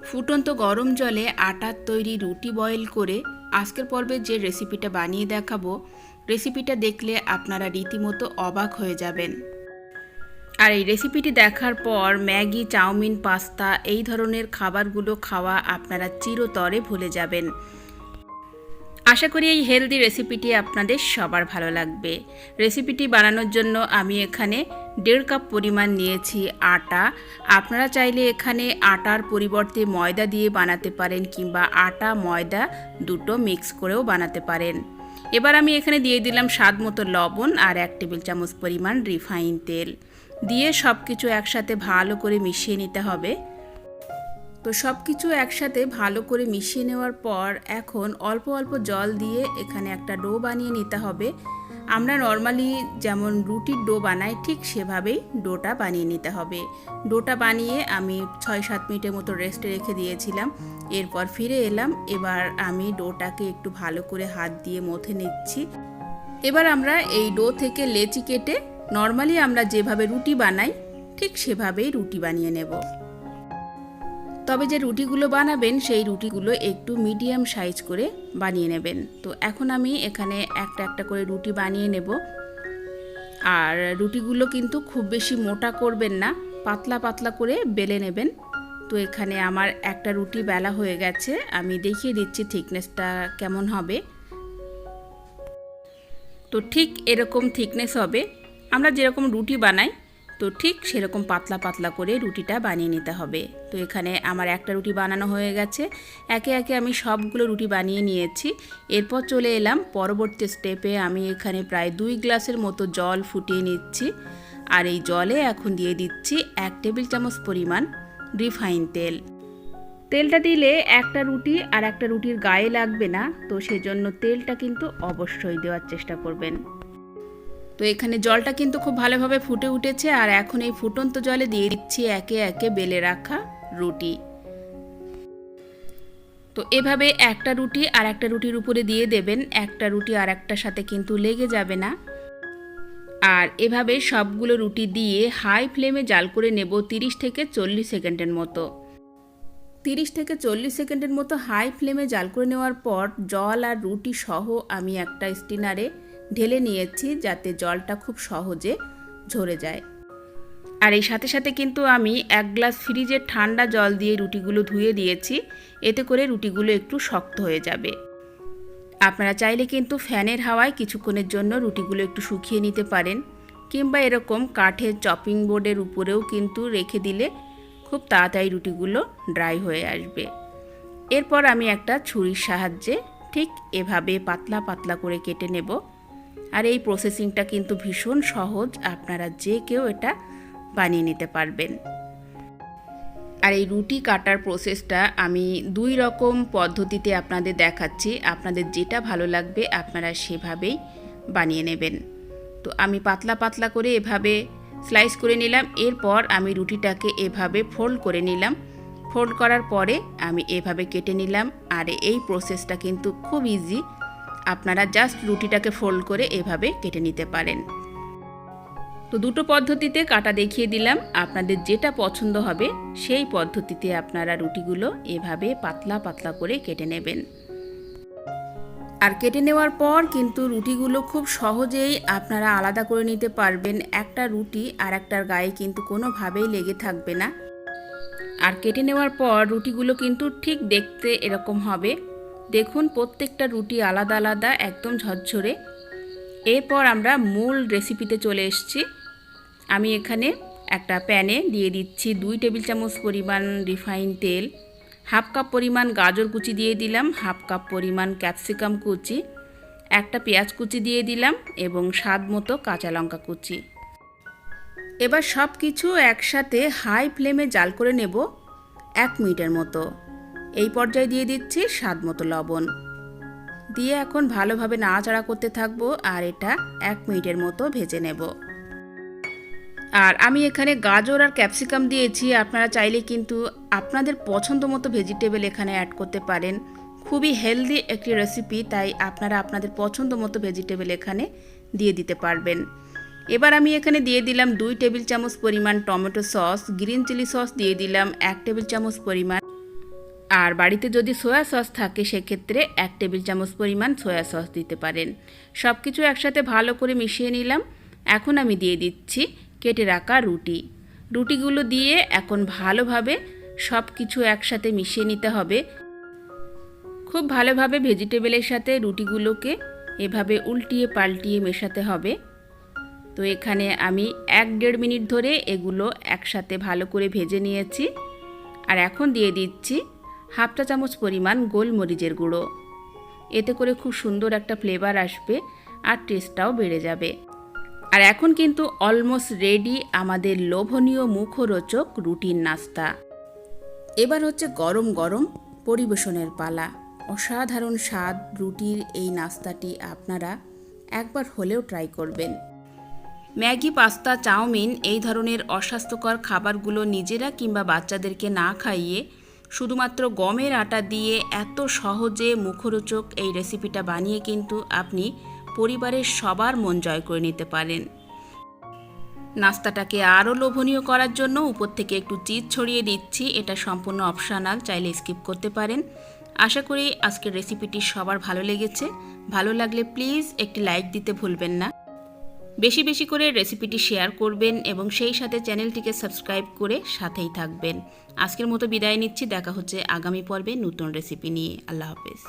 ফুটন্ত গরম জলে আটার তৈরি রুটি বয়েল করে আজকের পর্বে যে রেসিপিটা বানিয়ে দেখাবো, রেসিপিটা দেখলে আপনারা রীতিমতো অবাক হয়ে যাবেন। আর এই রেসিপিটি দেখার পর ম্যাগি, চাউমিন, পাস্তা এই ধরনের খাবারগুলো খাওয়া আপনারা চিরতরে ভুলে যাবেন। আশা করি এই হেলদি রেসিপিটি আপনাদের সবার ভালো লাগবে। রেসিপিটি বানানোর জন্য আমি এখানে 1.5 কাপ পরিমাণ নিয়েছি আটা। আপনারা চাইলে এখানে আটার পরিবর্তে ময়দা দিয়ে বানাতে পারেন কিংবা আটা ময়দা দুটো মিক্স করেও বানাতে পারেন। এবার আমি এখানে দিয়ে দিলাম স্বাদ মতো লবণ আর 1 টেবিল চামচ পরিমাণ রিফাইন তেল দিয়ে সব কিছু একসাথে ভালো করে মিশিয়ে নিতে হবে। তো সব কিছু একসাথে ভালো করে মিশিয়ে নেওয়ার পর এখন অল্প অল্প জল দিয়ে এখানে একটা ডো বানিয়ে নিতে হবে। আমরা নর্মালি যেমন রুটির ডো বানাই ঠিক সেভাবেই ডোটা বানিয়ে নিতে হবে। ডোটা বানিয়ে আমি 6-7 মিনিটের মতো রেস্টে রেখে দিয়েছিলাম। এরপর ফিরে এলাম। এবার আমি ডোটাকে একটু ভালো করে হাত দিয়ে মথে নিচ্ছি। এবার আমরা এই ডো থেকে লেচি কেটে নর্মালি আমরা যেভাবে রুটি বানাই ঠিক সেভাবেই রুটি বানিয়ে নেব। তবে যে রুটিগুলো বানাবেন সেই রুটিগুলো একটু মিডিয়াম সাইজ করে বানিয়ে নেবেন। তো এখন আমি এখানে একটা একটা করে রুটি বানিয়ে নেব। আর রুটিগুলো কিন্তু খুব বেশি মোটা করবেন না, পাতলা পাতলা করে বেলে নেবেন। তো এখানে আমার একটা রুটি বেলা হয়ে গেছে, আমি দেখিয়ে দিচ্ছি থিকনেসটা কেমন হবে। তো ঠিক এরকম থিকনেস হবে, আমরা যেরকম রুটি বানাই তো ঠিক সেরকম পাতলা পাতলা করে রুটিটা বানিয়ে নিতে হবে। তো এখানে আমার একটা রুটি বানানো হয়ে গেছে। একে একে আমি সবগুলো রুটি বানিয়ে নিয়েছি। এরপর চলে এলাম পরবর্তী স্টেপে। আমি এখানে প্রায় 2 গ্লাসের মতো জল ফুটিয়ে নিচ্ছি। আর এই জলে এখন দিয়ে দিচ্ছি 1 টেবিল চামচ পরিমাণ রিফাইন তেল। তেলটা দিলে একটা রুটি আর একটা রুটির গায়ে লাগবে না, তো সেজন্য তেলটা কিন্তু অবশ্যই দেওয়ার চেষ্টা করবেন। তো এখানে জলটা কিন্তু খুব ভালোভাবে ফুটে উঠেছে। আর এখন এই ফুটন্ত জলে দিয়ে দিচ্ছি একে একে বেলে রাখা রুটি। তো এভাবে একটা রুটি আর একটা রুটির উপরে দিয়ে দেবেন, একটা রুটি আর একটার সাথে কিন্তু লেগে যাবে না। আর এভাবে সবগুলো রুটি দিয়ে হাই ফ্লেমে জাল করে নেব 30 থেকে 40 সেকেন্ডের মতো। 30 থেকে 40 সেকেন্ডের মতো হাই ফ্লেমে জাল করে নেওয়ার পর জল আর রুটি সহ আমি একটা স্টিনারে ঢেলে নিয়েছি যাতে জলটা খুব সহজে ঝরে যায়। আর এই সাথে সাথে কিন্তু আমি 1 গ্লাস ফ্রিজের ঠান্ডা জল দিয়ে রুটিগুলো ধুয়ে দিয়েছি, এতে করে রুটিগুলো একটু শক্ত হয়ে যাবে। আপনারা চাইলে কিন্তু ফ্যানের হাওয়ায় কিছুক্ষণের জন্য রুটিগুলো একটু শুকিয়ে নিতে পারেন, কিংবা এরকম কাঠের চপিং বোর্ডের উপরেও কিন্তু রেখে দিলে খুব তাড়াতাড়ি রুটিগুলো ড্রাই হয়ে আসবে। এরপর আমি একটা ছুরির সাহায্যে ঠিক এভাবে পাতলা পাতলা করে কেটে নেব। আর এই প্রসেসিংটা কিন্তু ভীষণ সহজ, আপনারা যে কেউ এটা বানিয়ে নিতে পারবেন। আর এই রুটি কাটার প্রসেসটা আমি 2 রকম পদ্ধতিতে আপনাদের দেখাচ্ছি, আপনাদের যেটা ভালো লাগবে আপনারা সেভাবেই বানিয়ে নেবেন। তো আমি পাতলা পাতলা করে এভাবে স্লাইস করে নিলাম। এরপর আমি রুটিটাকে এভাবে ফোল্ড করে নিলাম। ফোল্ড করার পরে আমি এভাবে কেটে নিলাম। আর এই প্রসেসটা কিন্তু খুব ইজি, আপনারা জাস্ট রুটিটাকে ফোল্ড করে এভাবে কেটে নিতে পারেন। তো দুটো পদ্ধতিতে কাটা দেখিয়ে দিলাম, আপনাদের যেটা পছন্দ হবে সেই পদ্ধতিতে আপনারা রুটিগুলো এভাবে পাতলা পাতলা করে কেটে নেবেন। আর কেটে নেওয়ার পর কিন্তু রুটিগুলো খুব সহজেই আপনারা আলাদা করে নিতে পারবেন। একটা রুটি আর একটার গায়ে কিন্তু কোনোভাবেই লেগে থাকবে না। আর কেটে নেওয়ার পর রুটিগুলো কিন্তু ঠিক দেখতে এরকম হবে। দেখুন প্রত্যেকটা রুটি আলাদা আলাদা, একদম ঝরঝরে। এরপর আমরা মূল রেসিপিতে চলে এসেছি। আমি এখানে একটা প্যানে দিয়ে দিচ্ছি 2 টেবিল চামচ পরিমাণ রিফাইন তেল, 1/2 কাপ পরিমাণ গাজর কুচি দিয়ে দিলাম, 1/2 কাপ পরিমাণ ক্যাপসিকাম কুচি, একটা পেঁয়াজ কুচি দিয়ে দিলাম এবং স্বাদ মতো কাঁচা লঙ্কা কুচি। এবার সব কিছু একসাথে হাই ফ্লেমে জাল করে নেব 1 মিনিটের মতো। এই পর্যায়ে দিয়ে দিচ্ছি স্বাদ মতো লবণ দিয়ে এখন ভালোভাবে নাড়াচাড়া করতে থাকবো। আর এটা 1 মিনিটের মতো ভেজে নেব। আর আমি এখানে গাজর আর ক্যাপসিকাম দিয়েছি, আপনারা চাইলে কিন্তু আপনাদের পছন্দ মতো ভেজিটেবল এখানে অ্যাড করতে পারেন। খুবই হেলদি একটি রেসিপি, তাই আপনারা আপনাদের পছন্দ মতো ভেজিটেবল এখানে দিয়ে দিতে পারবেন। এবার আমি এখানে দিয়ে দিলাম 2 টেবিল চামচ পরিমাণ tomato sauce, green chilli sauce দিয়ে দিলাম 1 টেবিল চামচ পরিমাণ, আর বাড়িতে যদি সয়া সস থাকে সেক্ষেত্রে 1 টেবিল চামচ পরিমাণ সয়া সস দিতে পারেন। সব কিছু একসাথে ভালো করে মিশিয়ে নিলাম। এখন আমি দিয়ে দিচ্ছি কেটে রাখা রুটিগুলো দিয়ে এখন ভালোভাবে সব কিছু একসাথে মিশিয়ে নিতে হবে। খুব ভালোভাবে ভেজিটেবলের সাথে রুটিগুলোকে এভাবে উল্টিয়ে পাল্টিয়ে মেশাতে হবে। তো এখানে আমি 1-1.5 মিনিট ধরে এগুলো একসাথে ভালো করে ভেজে নিয়েছি। আর এখন দিয়ে দিচ্ছি 1/2 চা চামচ পরিমাণ গোলমরিচের গুঁড়ো। এতে করে খুব সুন্দর একটা ফ্লেভার আসবে আর টেস্টটাও বেড়ে যাবে। আর এখন কিন্তু অলমোস্ট রেডি আমাদের লোভনীয় মুখরোচক রুটির নাস্তা। এবার হচ্ছে গরম গরম পরিবেশনের পালা। অসাধারণ স্বাদ রুটির এই নাস্তাটি আপনারা একবার হলেও ট্রাই করবেন। ম্যাগি, পাস্তা, চাউমিন এই ধরনের অস্বাস্থ্যকর খাবারগুলো নিজেরা কিংবা বাচ্চাদেরকে না খাইয়ে শুধুমাত্র গমের আটা দিয়ে এত সহজে মুখরোচক এই রেসিপিটা বানিয়ে কিন্তু আপনি পরিবারের সবার মন জয় করে নিতে পারেন। নাস্তাটাকে আরও লোভনীয় করার জন্য উপর থেকে একটু চিজ ছড়িয়ে দিচ্ছি। এটা সম্পূর্ণ অপশনাল, চাইলে স্কিপ করতে পারেন। আশা করি আজকের রেসিপিটি সবার ভালো লেগেছে। ভালো লাগলে প্লিজ একটি লাইক দিতে ভুলবেন না। বেশি বেশি করে রেসিপিটি শেয়ার করবেন এবং সেই সাথে চ্যানেলটিকে সাবস্ক্রাইব করে সাথেই থাকবেন। আজকের মতো বিদায় নিচ্ছি। দেখা হচ্ছে আগামী পর্বে নতুন রেসিপি নিয়ে। আল্লাহ হাফেজ।